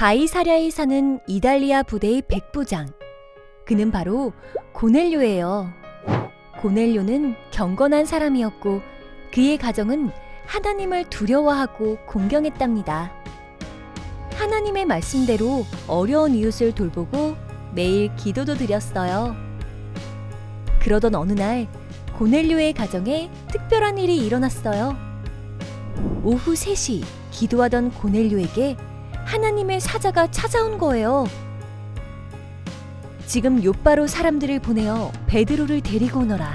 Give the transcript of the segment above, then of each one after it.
가이사랴에 사는 이달리아 부대의 백부장. 그는 바로 고넬료예요. 고넬료는 경건한 사람이었고 그의 가정은 하나님을 두려워하고 공경했답니다. 하나님의 말씀대로 어려운 이웃을 돌보고 매일 기도도 드렸어요. 그러던 어느 날 고넬료의 가정에 특별한 일이 일어났어요. 오후 3시 기도하던 고넬료에게 하나님의 사자가 찾아온 거예요. 지금 욥바로 사람들을 보내어 베드로를 데리고 오너라.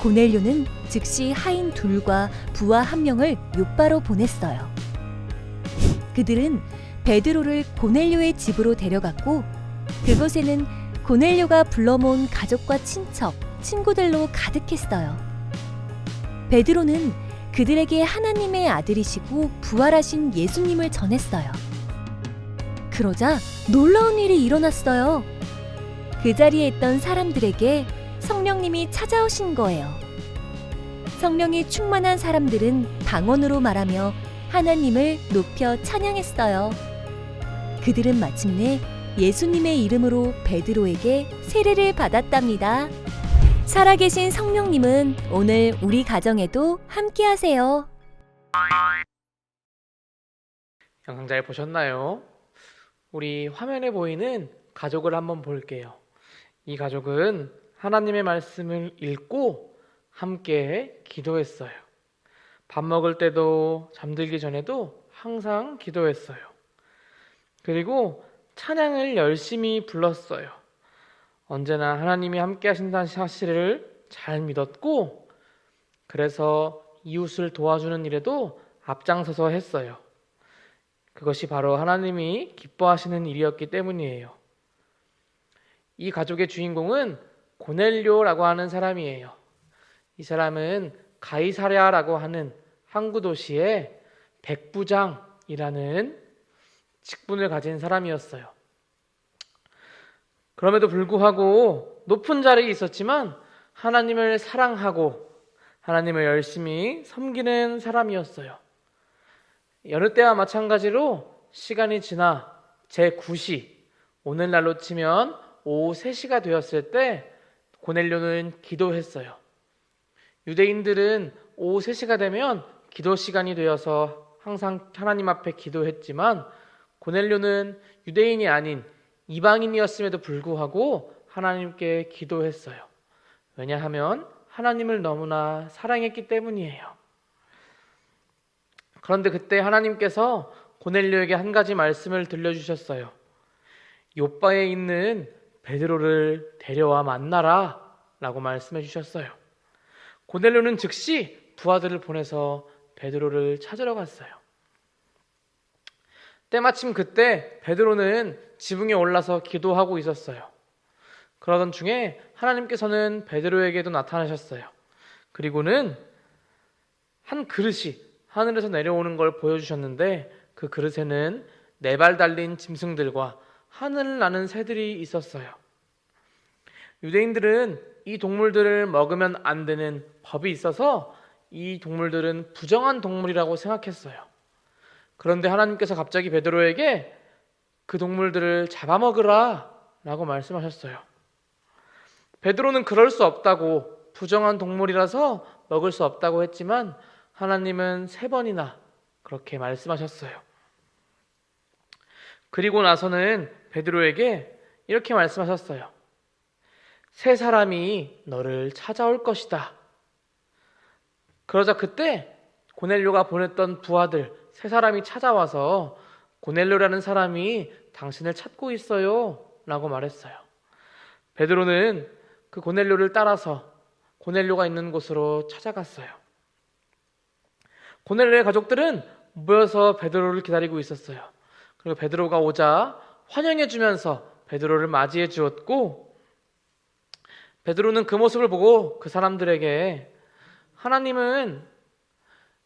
고넬료는 즉시 하인 2과 부하 1명을 욥바로 보냈어요. 그들은 베드로를 고넬료의 집으로 데려갔고 그곳에는 고넬료가 불러 모은 가족과 친척, 친구들로 가득했어요. 베드로는 그들에게 하나님의 아들이시고 부활하신 예수님을 전했어요. 그러자 놀라운 일이 일어났어요. 그 자리에 있던 사람들에게 성령님이 찾아오신 거예요. 성령이 충만한 사람들은 방언으로 말하며 하나님을 높여 찬양했어요. 그들은 마침내 예수님의 이름으로 베드로에게 세례를 받았답니다. 살아계신 성령님은 오늘 우리 가정에도 함께하세요. 영상 잘 보셨나요? 우리 화면에 보이는 가족을 한번 볼게요. 이 가족은 하나님의 말씀을 읽고 함께 기도했어요. 밥 먹을 때도 잠들기 전에도 항상 기도했어요. 그리고 찬양을 열심히 불렀어요. 언제나 하나님이 함께 하신다는 사실을 잘 믿었고 그래서 이웃을 도와주는 일에도 앞장서서 했어요. 그것이 바로 하나님이 기뻐하시는 일이었기 때문이에요. 이 가족의 주인공은 고넬료라고 하는 사람이에요. 이 사람은 가이사랴라고 하는 항구 도시의 백부장이라는 직분을 가진 사람이었어요. 그럼에도 불구하고 높은 자리에 있었지만 하나님을 사랑하고 하나님을 열심히 섬기는 사람이었어요. 여느 때와 마찬가지로 시간이 지나 제9시, 오늘날로 치면 오후 3시가 되었을 때 고넬료는 기도했어요. 유대인들은 오후 3시가 되면 기도 시간이 되어서 항상 하나님 앞에 기도했지만 고넬료는 유대인이 아닌 이방인이었음에도 불구하고 하나님께 기도했어요. 왜냐하면 하나님을 너무나 사랑했기 때문이에요. 그런데 그때 하나님께서 고넬료에게 한 가지 말씀을 들려주셨어요. 욥바에 있는 베드로를 데려와 만나라 라고 말씀해 주셨어요. 고넬료는 즉시 부하들을 보내서 베드로를 찾으러 갔어요. 때마침 그때 베드로는 지붕에 올라서 기도하고 있었어요. 그러던 중에 하나님께서는 베드로에게도 나타나셨어요. 그리고는 한 그릇이 하늘에서 내려오는 걸 보여주셨는데 그 그릇에는 4발 달린 짐승들과 하늘을 나는 새들이 있었어요. 유대인들은 이 동물들을 먹으면 안 되는 법이 있어서 이 동물들은 부정한 동물이라고 생각했어요. 그런데 하나님께서 갑자기 베드로에게 그 동물들을 잡아먹으라 라고 말씀하셨어요. 베드로는 그럴 수 없다고, 부정한 동물이라서 먹을 수 없다고 했지만 하나님은 3번이나 그렇게 말씀하셨어요. 그리고 나서는 베드로에게 이렇게 말씀하셨어요. 3 사람이 너를 찾아올 것이다. 그러자 그때 고넬료가 보냈던 부하들 3 사람이 찾아와서 고넬료라는 사람이 당신을 찾고 있어요 라고 말했어요. 베드로는 그 고넬료를 따라서 고넬료가 있는 곳으로 찾아갔어요. 고넬료의 가족들은 모여서 베드로를 기다리고 있었어요. 그리고 베드로가 오자 환영해 주면서 베드로를 맞이해 주었고 베드로는 그 모습을 보고 그 사람들에게 하나님은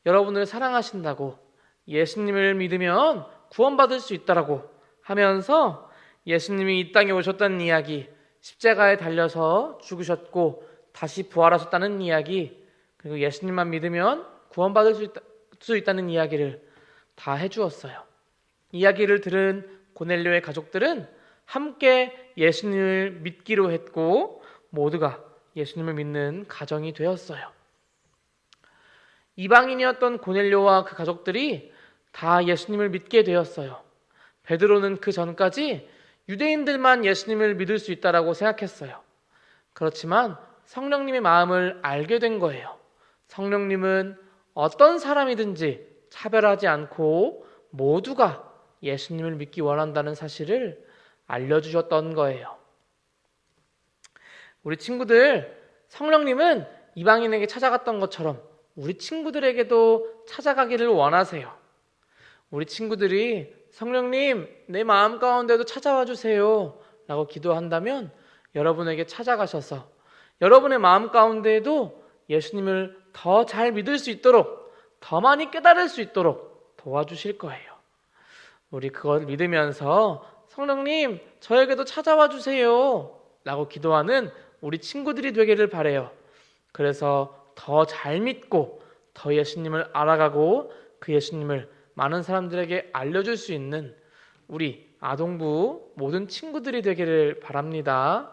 여러분을 사랑하신다고, 예수님을 믿으면 구원받을 수 있다라고 하면서 예수님이 이 땅에 오셨다는 이야기, 십자가에 달려서 죽으셨고 다시 부활하셨다는 이야기, 그리고 예수님만 믿으면 구원받을 수 있다는 이야기를 다 해주었어요. 이야기를 들은 고넬료의 가족들은 함께 예수님을 믿기로 했고 모두가 예수님을 믿는 가정이 되었어요. 이방인이었던 고넬료와 그 가족들이 다 예수님을 믿게 되었어요. 베드로는 그 전까지 유대인들만 예수님을 믿을 수 있다라고 생각했어요. 그렇지만 성령님의 마음을 알게 된 거예요. 성령님은 어떤 사람이든지 차별하지 않고 모두가 예수님을 믿기 원한다는 사실을 알려주셨던 거예요. 우리 친구들, 성령님은 이방인에게 찾아갔던 것처럼 우리 친구들에게도 찾아가기를 원하세요. 우리 친구들이 성령님, 내 마음 가운데도 찾아와 주세요 라고 기도한다면 여러분에게 찾아가셔서 여러분의 마음 가운데에도 예수님을 더 잘 믿을 수 있도록, 더 많이 깨달을 수 있도록 도와주실 거예요. 우리 그걸 믿으면서 성령님, 저에게도 찾아와 주세요 라고 기도하는 우리 친구들이 되기를 바라요. 그래서 더 잘 믿고 더 예수님을 알아가고 그 예수님을 많은 사람들에게 알려줄 수 있는 우리 아동부 모든 친구들이 되기를 바랍니다.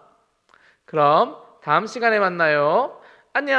그럼 다음 시간에 만나요. 안녕.